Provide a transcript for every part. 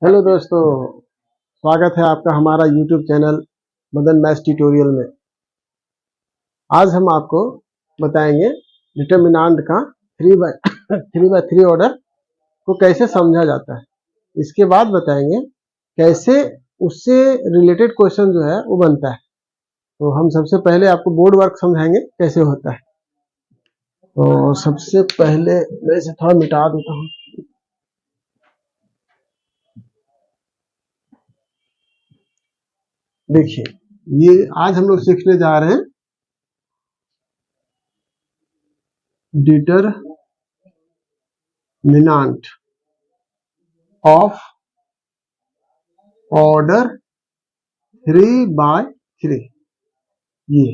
Hello दोस्तों, स्वागत है आपका हमारा YouTube channel Madan maths tutorial में। आज हम आपको बताएंगे डिटर्मिनेंट का 3/3 ऑर्डर को कैसे समझा जाता है। इसके बाद बताएंगे कैसे उससे रिलेटेड क्वेश्चन जो है वो बनता है। तो हम सबसे पहले आपको बोर्ड वर्क समझाएंगे कैसे होता है। तो सबसे पहले मैं इसे थोड़ा मिटा देता हूँ। देखिए, ये आज हम लोग सीखने जा रहे हैं डिटरमिनेंट ऑफ ऑर्डर 3/3। ये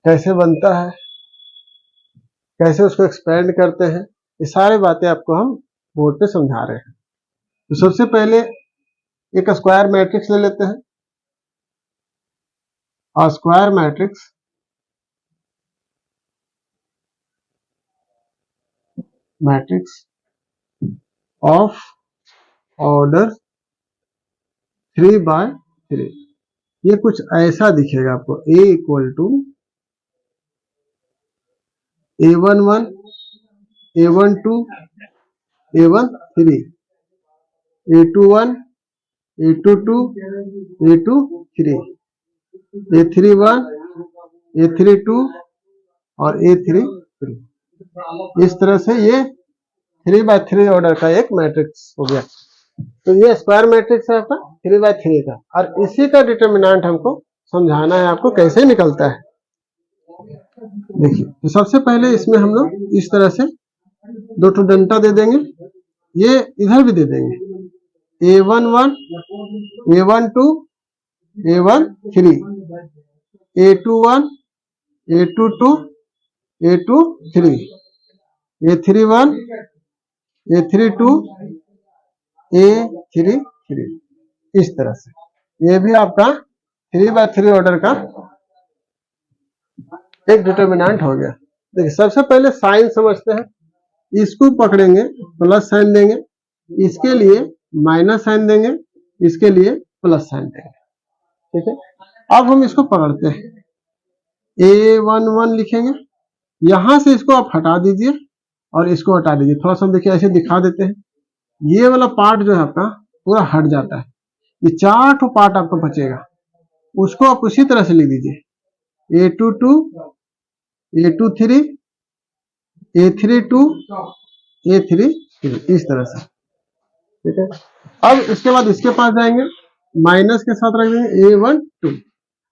कैसे बनता है, कैसे उसको एक्सपेंड करते हैं, ये सारे बातें आपको हम बोर्ड पे समझा रहे हैं। तो सबसे पहले एक स्क्वायर मैट्रिक्स ले लेते हैं। और स्क्वायर मैट्रिक्स ऑफ ऑर्डर 3/3 ये कुछ ऐसा दिखेगा आपको। A = A11 A12 A13 A21 A22 A23 A31 A32 और A33। इस तरह से ये 3/3 ऑर्डर का एक मैट्रिक्स हो गया। तो ये स्क्वायर मैट्रिक्स है आपका 3/3 का, और इसी का डिटर्मिनेंट हमको समझाना है आपको कैसे निकलता है। देखिए, तो सबसे पहले इसमें हम लोग इस तरह से दो ठो डंटा दे देंगे, ये इधर भी दे देंगे। A11 A12 A13 A21 A22 A23 A31 A32 A33। इस तरह से ये भी आपका 3/3 ऑर्डर का एक डिटर्मिनेंट हो गया। देखिए, सबसे पहले साइन समझते हैं। इसको पकड़ेंगे, प्लस साइन देंगे, इसके लिए माइनस साइन देंगे, इसके लिए प्लस साइन देंगे। ठीक है, अब हम इसको पकड़ते हैं। A11 लिखेंगे, यहां से इसको आप हटा दीजिए और इसको हटा दीजिए। थोड़ा सा देखिए, ऐसे दिखा देते हैं। ये वाला पार्ट जो है आपका पूरा हट जाता है। ये 4 ठो पार्ट आपको बचेगा, उसको आप उसी तरह से लिख दीजिए। A22 A23 A32 A33 इस तरह से। ठीक है, अब इसके बाद इसके पास जाएंगे, माइनस के साथ रख देंगे A12।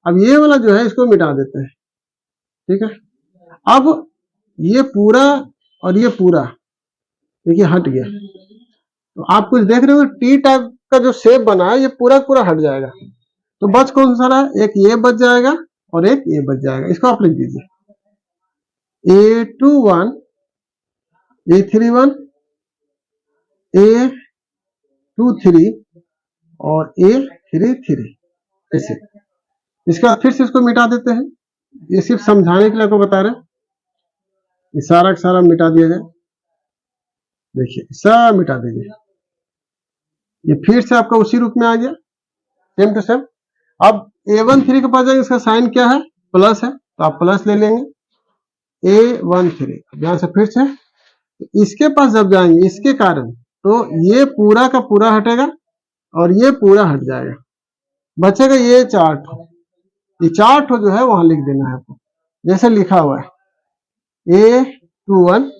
अब ये वाला जो है इसको मिटा देते हैं। ठीक है, अब ये पूरा और ये पूरा देखिए हट गया। तो आप कुछ देख रहे हो, टी टाइप का जो शेप बना है ये पूरा पूरा हट जाएगा। तो बच कौन सा रहा, एक ये बच जाएगा और एक ये बच जाएगा। इसको आप लिख दीजिए A21 A31 A23 और A33 ऐसे। इसके बाद फिर से इसको मिटा देते हैं। ये सिर्फ समझाने के लिए आपको बता रहे हैं। ये सारा का सारा मिटा दिया जाए। देखिए, सब मिटा दीजिए। ये फिर से आपका उसी रूप में आ गया, सेम टू सेम। अब A13 के पास जाएंगे, इसका साइन क्या है, प्लस है, तो आप प्लस ले लेंगे। A13 यहां से फिर से इसके पास जब जाएंगे, इसके कारण तो ये पूरा का पूरा हटेगा और ये पूरा हट जाएगा। बचेगा ये 4 ठो। ये 4 ठो जो है वहां लिख देना है आपको, जैसे लिखा हुआ है A21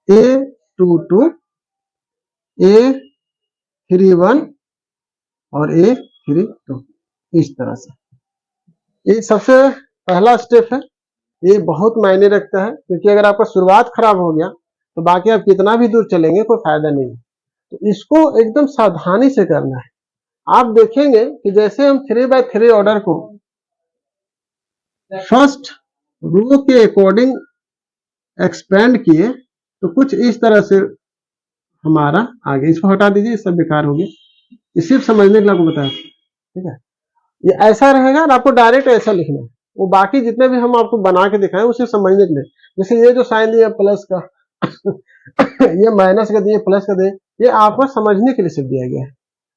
A22 A31 और A32 इस तरह से। ये सबसे पहला स्टेप है। ये बहुत मायने रखता है, क्योंकि अगर आपका शुरुआत खराब हो गया तो बाकी आप कितना भी दूर चलेंगे कोई फायदा नहीं है। तो इसको एकदम सावधानी से करना है। आप देखेंगे कि जैसे हम 3/3 ऑर्डर को फर्स्ट रो के अकॉर्डिंग एक्सपेंड किए तो कुछ इस तरह से हमारा आगे। इसको हटा दीजिए, सब बेकार हो गया। ये सिर्फ समझने के लिए आपको बताया। ठीक है, ये ऐसा रहेगा और आपको डायरेक्ट ऐसा लिखना है। वो बाकी जितने भी हम आपको बना के दिखाएं उसे समझने के लिए। जैसे ये जो साइन दिया प्लस का ये माइनस का दिए, प्लस का दिए, ये आपको समझने के लिए सिर्फ दिया गया है।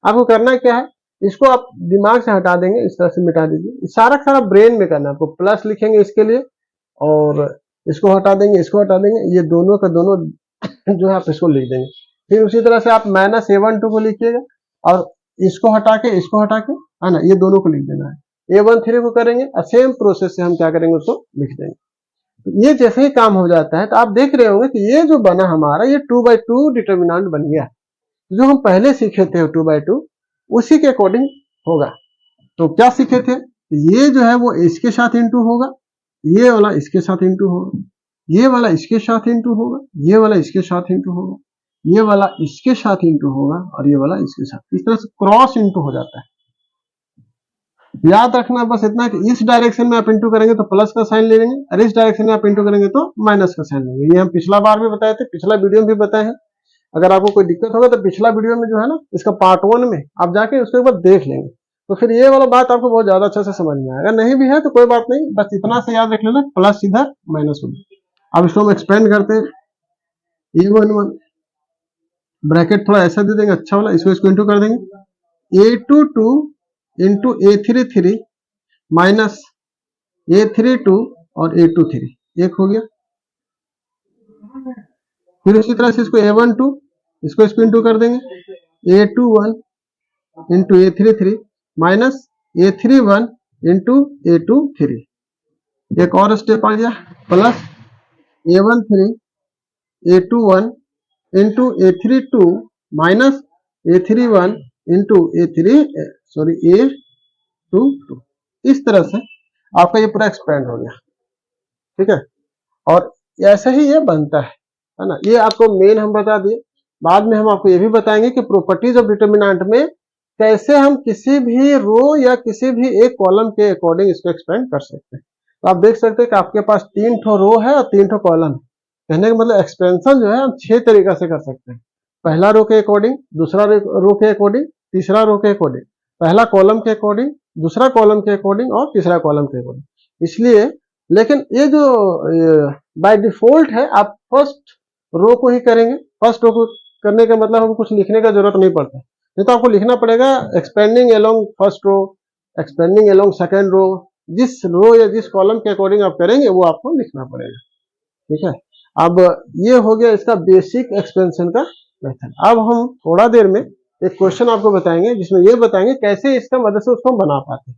आपको करना क्या है, इसको आप दिमाग से हटा देंगे, इस तरह से मिटा दीजिए। सारा सारा ब्रेन में करना है आपको। प्लस लिखेंगे इसके लिए और इसको हटा देंगे, इसको हटा देंगे, ये दोनों का दोनों जो है आप इसको लिख देंगे। फिर उसी तरह से आप -A12 को लिखिएगा और इसको हटा के है ना, ये दोनों को लिख देना है। A13 को करेंगे और सेम प्रोसेस से हम क्या करेंगे, उसको लिख देंगे। तो ये जैसे ही काम हो जाता है तो आप देख रहे होंगे कि ये जो बना हमारा, ये 2/2 डिटर्मिनेंट बन गया। जो हम पहले सीखे थे 2/2 उसी के अकॉर्डिंग होगा। तो क्या सीखे थे, ये जो है वो इसके साथ इंटू होगा, ये वाला इसके साथ इंटू होगा, ये वाला इसके साथ इंटू होगा, ये वाला इसके साथ इंटू होगा, ये वाला इसके साथ इंटू होगा और ये वाला इसके साथ। इस तरह से क्रॉस इंटू हो जाता है। याद रखना बस इतना कि इस डायरेक्शन में आप इंटू करेंगे तो प्लस का साइन ले लेंगे और इस डायरेक्शन में आप इंटू करेंगे तो माइनस का साइन लेंगे। ये हम पिछला बार भी बताए थे, पिछला वीडियो में भी बताए हैं। अगर आपको कोई दिक्कत होगा तो पिछला वीडियो में जो है ना, इसका पार्ट 1 में आप जाके उसके ऊपर देख लेंगे, तो फिर ये वाला बात आपको बहुत ज्यादा अच्छे से समझ में आएगा। नहीं भी है तो कोई बात नहीं, बस इतना से याद रख लेना, प्लस इधर माइनस उधर। अब इसको हम एक्सपेंड करते हैं। A11 ब्रैकेट थोड़ा ऐसा दे देंगे अच्छा वाला, इसको इंटू कर देंगे। A22 into A33 minus A32 और A23 एक हो गया। फिर इसी तरह से इसको A12 इसको इंटू कर देंगे। A21 into A33 minus A31 into A23 एक और स्टेप आ गया, plus A13 A21 into A32 minus A31 into A22। इस तरह से आपका ये पूरा एक्सपेंड हो गया, ठीक है। और ऐसे ही ये बनता है ना। ये आपको मेन हम बता दिए। बाद में हम आपको ये भी बताएंगे कि प्रॉपर्टीज ऑफ डिटर्मिनेंट में कैसे हम किसी भी रो या किसी भी एक कॉलम के अकॉर्डिंग इसको एक्सपेंड कर सकते हैं। तो आप देख सकते हैं कि आपके पास 3 ठो रो है और 3 ठो कॉलम है। कहने का मतलब एक्सपेंशन जो है हम 6 तरीका से कर सकते हैं। पहला रो के अकॉर्डिंग, दूसरा रो के अकॉर्डिंग, तीसरा रो के अकॉर्डिंग, पहला कॉलम के अकॉर्डिंग, दूसरा कॉलम के अकॉर्डिंग और तीसरा कॉलम के अकॉर्डिंग। इसलिए लेकिन ये जो बाय डिफॉल्ट है आप फर्स्ट रो को ही करेंगे। फर्स्ट रो को करने का मतलब हमको कुछ लिखने का जरूरत नहीं पड़ता, नहीं तो आपको लिखना पड़ेगा expanding along first row, expanding along second row. जिस रो या जिस कॉलम के अकॉर्डिंग आप करेंगे वो आपको लिखना पड़ेगा, ठीक है। अब ये हो गया इसका बेसिक एक्सपेंशन का मेथड। अब हम थोड़ा देर में एक क्वेश्चन आपको बताएंगे जिसमें ये बताएंगे कैसे इसका मदद से उसको बना पाते हैं।